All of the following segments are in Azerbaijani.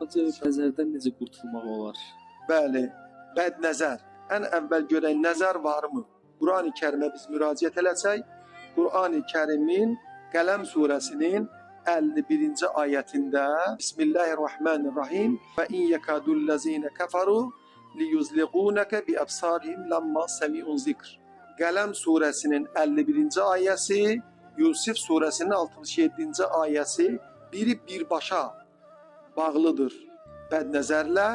Acaba nəzərdən necə qurtulmaq olar? Bəli, bədnəzər. Ən əvvəl görək nəzər varmı? Qur'an-ı Kərimə biz müraciət eləsək, Qur'an-ı Kərimin Qələm surəsinin 51-ci ayətində Bismillahirrahmanirrahim və in yekadullazina kafaru liyuzliqunaka bi absarihim lamma sami'un zikr. Qələm surəsinin 51-ci ayəsi, Yusif surəsinin 67-ci ayəsi biri birbaşa bağlıdır bədnəzərlə,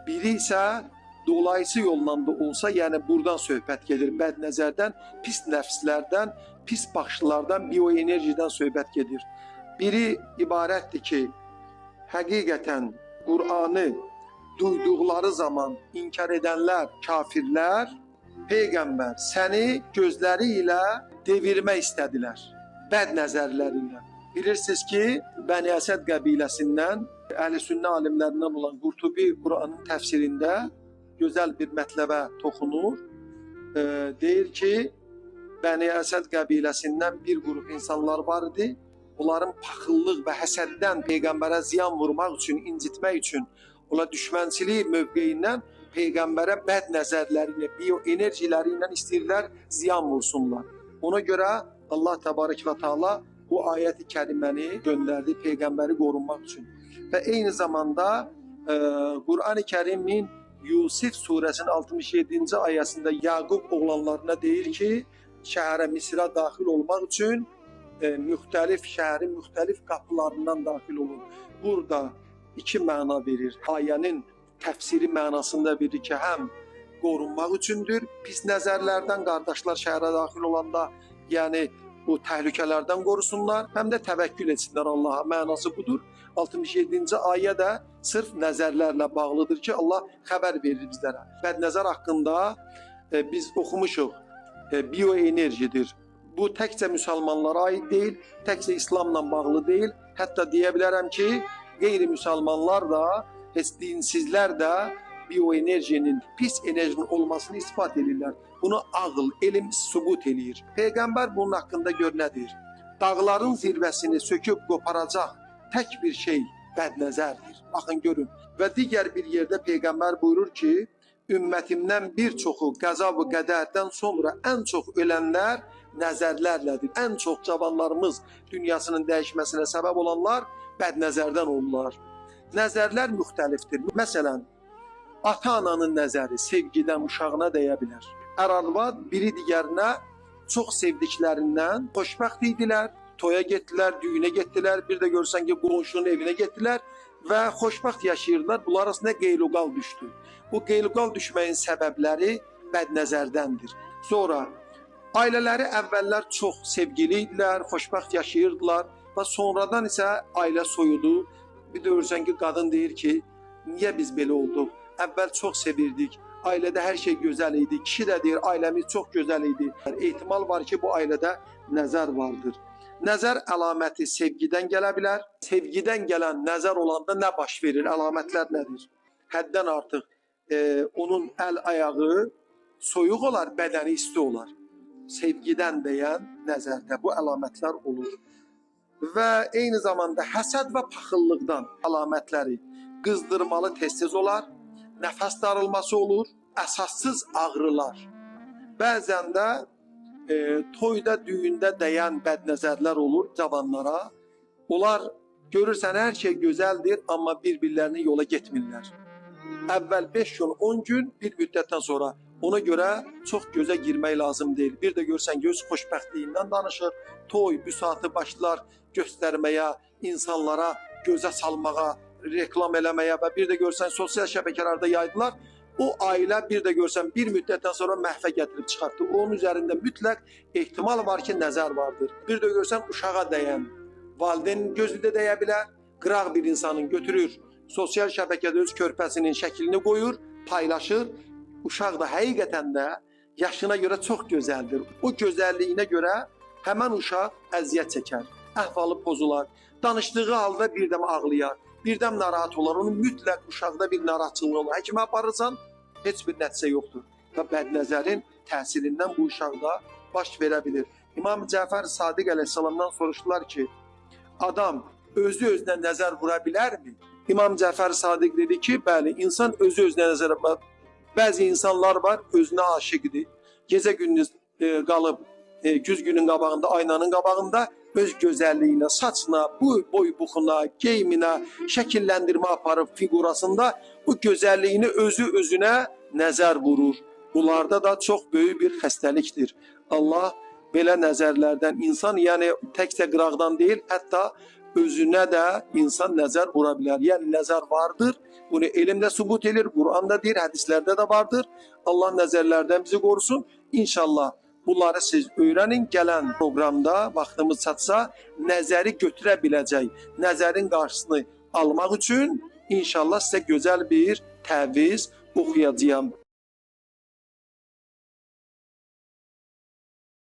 biri isə dolayısı yolla da olsa, yəni buradan söhbət gedir. Bədnəzərdən, pis nəfslərdən, pis baxışlardan, bioenerjiden söhbət gedir. Biri ibarətdir ki, həqiqətən Qur'anı duyduqları zaman inkar edənlər, kafirlər, Peyğəmbər səni gözləri ilə devirmək istədilər, bəd nəzərlərindən. Bilirsiniz ki, Bəni Əsəd qəbiləsindən, Əhl-i-Sünnə alimlərindən olan Qurtubi Qur'anın təfsirində gözəl bir mətləbə toxunur. Deyir ki, Bəni Əsəd qəbiləsindən bir qrup insanlar var idi. Onların paxıllıq və həsəddən Peyğəmbərə ziyan vurmaq üçün, incitmək üçün, ola düşmənçilik mövqeyindən Peyğəmbərə bəd nəzərləri ilə, bioenerjiləri ilə istəyirlər ziyan vursunlar. Ona görə Allah Təbarək və Teala bu ayət-i kəriməni göndərdi Peyğəmbəri qorunmaq üçün. Və eyni zamanda Qur'an-ı Kərimin Yusif surəsinin 67-ci ayəsində Yaqub oğlanlarına deyir ki, şəhərə, Misrə daxil olmaq üçün müxtəlif şəhərin müxtəlif qapılarından daxil olun. Burada iki məna verir. Ayənin təfsiri mənasında verir ki, həm qorunmaq üçündür, pis nəzərlərdən qardaşlar şəhərə daxil olanda, yəni bu təhlükələrdən qorusunlar, həm də təvəkkül etsinlər Allaha. Mənası budur. 67-ci ayə də sırf nəzərlərlə bağlıdır ki, Allah xəbər verir bizlərə. Bədnəzər haqqında biz oxumuşuq, bioenerjidir. Bu təkcə müsəlmanlara aid deyil, təkcə İslamla bağlı deyil. Hətta deyə bilərəm ki, qeyri-müsəlmanlar da, heç dinsizlər də bioenerjinin, pis enerjinin olmasını ispat edirlər. Bunu ağıl, elm sübut eləyir. Peyğəmbər bunun haqqında gör nə deyir? Dağların zirvəsini söküb qoparacaq tək bir şey bədnəzərdir. Baxın, görün. Və digər bir yerdə Peyğəmbər buyurur ki, ümmətimdən bir çoxu qəza və qədərdən sonra ən çox ölənlər nəzərlərlədir. Ən çox cavanlarımız dünyasının dəyişməsinə səbəb olanlar bədnəzərdən olurlar. Nəzərlər müxtəlifdir. Məsələn, ata-ananın nəzəri sevgidən uşağına dəyə bilər. Ər-arvad biri digərinə çox sevdiklərindən xoşbəxt idilər, toya getdilər, düyünə getdilər, bir də görsən ki, qonşunun evinə getdilər və xoşbəxt yaşayırdılar. Bunlar arasında qeyluqal düşdü. Bu qeyluqal düşməyin səbəbləri bədnəzərdəndir. Sonra ailələri əvvəllər çox sevgili idilər, xoşbəxt yaşayırdılar və sonradan isə ailə soyudu. Bir də görürsən ki, qadın deyir ki, niyə biz belə olduq? Əvvəl çox sevirdik, ailədə hər şey gözəl idi. Kişi də deyir, ailəmiz çox gözəl idi. Ehtimal var ki, bu ailədə nəzər vardır. Nəzər əlaməti sevgidən gələ bilər. Sevgidən gələn nəzər olanda nə baş verir? Əlamətlər nədir? Həddən artıq onun əl-ayağı soyuq olar, bədəni isti olar. Sevgidən deyən nəzərdə bu əlamətlər olur. Və eyni zamanda həsəd və paxıllıqdan əlamətləri qızdırmalı tez-tez olar, nəfəs darılması olur, əsassız ağrılar. Bəzən də toyda, düyündə dəyən bədnəzərlər olur cavanlara. Onlar görürsən hər şey gözəldir, amma bir-birlərini yola getmirlər. Əvvəl 5 gün, 10 gün, bir müddətdən sonra. Ona görə çox gözə girmək lazım deyil. Bir də görsən göz xoşbəxtliyindən danışır, toy, büsatı başlar göstərməyə, insanlara gözə salmağa, reklam eləməyə və bir də görsən sosial şəbəkələrdə yaydılar. O ailə bir də görsən bir müddətdən sonra məhvə gətirib çıxartdı. Onun üzərində mütləq ehtimal var ki, nəzər vardır. Bir də görsən uşağa dəyən, valideynin gözü də dəyə bilər, qıraq bir insanın götürür, sosial şəbəkədə öz körpəsinin şəklini qoyur, paylaşır. Uşaq da həqiqətən də yaşına görə çox gözəldir. O gözəlliyinə görə həmən uşaq əziyyət çəkər, əhvalı pozular, danışdığı halda birdəm ağlayar, birdəm narahat olar. Onun mütləq uşaqda bir narahatçılığı olur. Həkimə aparırsan, heç bir nəticə yoxdur. Və bədnəzərin təsirindən bu uşaqda baş verə bilir. İmam Cəfər Sadiq əleyhissalamdan soruşdular ki, adam özü özünə nəzər vura bilərmi? İmam Cəfər Sadiq dedi ki, bəli, insan özü-özünə nəzər etməz. Bəzi insanlar var, özünə aşiqdir. Gecə gündüz qalıb güzgünün qabağında, aynanın qabağında öz gözəlliyinə, saçına, boy buxuna, geyiminə, şəkilləndirmə aparıb figurasında bu gözəlliyini özü-özünə nəzər vurur. Bunlarda da çox böyük bir xəstəlikdir. Allah belə nəzərlərdən insan, yəni təkcə qıraqdan deyil, hətta özünə də insan nəzər vura bilər. Yəni nəzər vardır. Bunu elmdə sübut edir, Quranda deyir, hədislərdə də vardır. Allah nəzərlərdən bizi qorusun. İnşallah bunları siz öyrənin. Gələn proqramda vaxtımız çatsa nəzəri götürə biləcək, nəzərin qarşısını almaq üçün inşallah sizə gözəl bir təviz oxuyacağam.